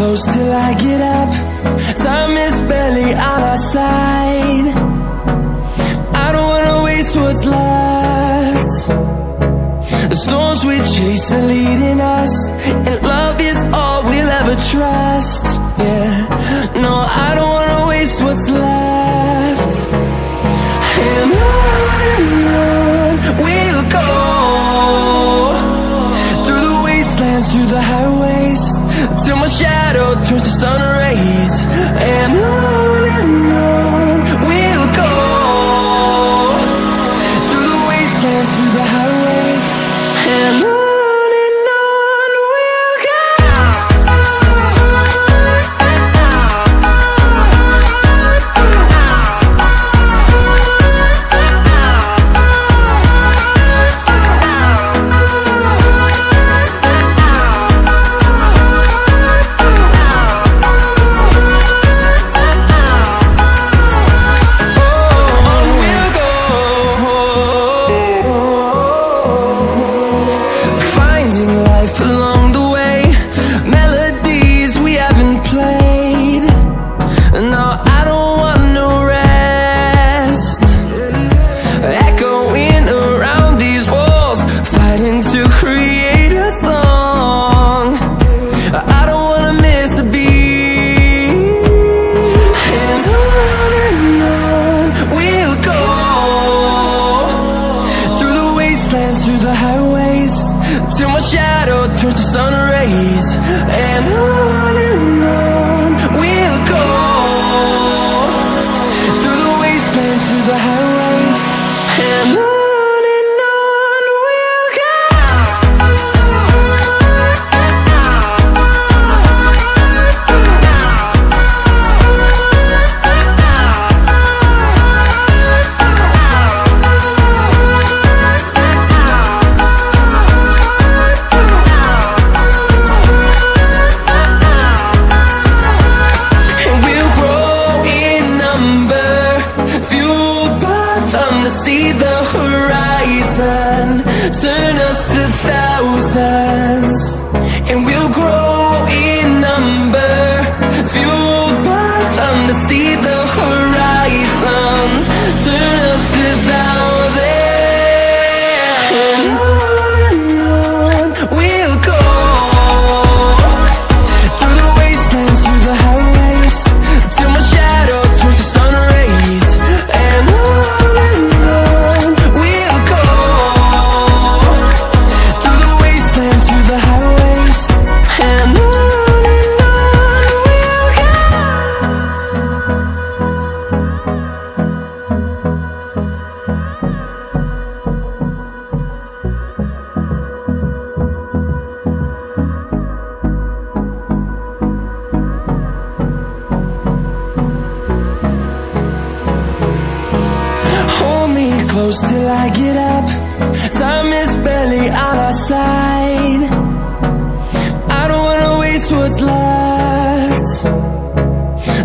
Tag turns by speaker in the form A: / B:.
A: close till I get up. Time is barely on our side. I don't wanna waste what's left. The storms we chase are leading us, and love is all we'll ever trust. Yeah, no, I don't wanna waste what's left. And on we'll go, through the wastelands, through the highways, till my shadow turns to sun rays. And on we'll go, through the wastelands, through the highways, and on we'll go. Through the highways, till my shadow turns to sun rays. And on we'll go, through the wastelands, through the highways, and on we'll go. See the horizon, turn us to thousands, and we'll grow in number, fueled by them to see the horizon, turn us to thousands. And on we'll go, through the wastelands, through the highways, till my shadow turns to sun rays. And on close till I get up. Time is barely on our side. I don't wanna waste what's left.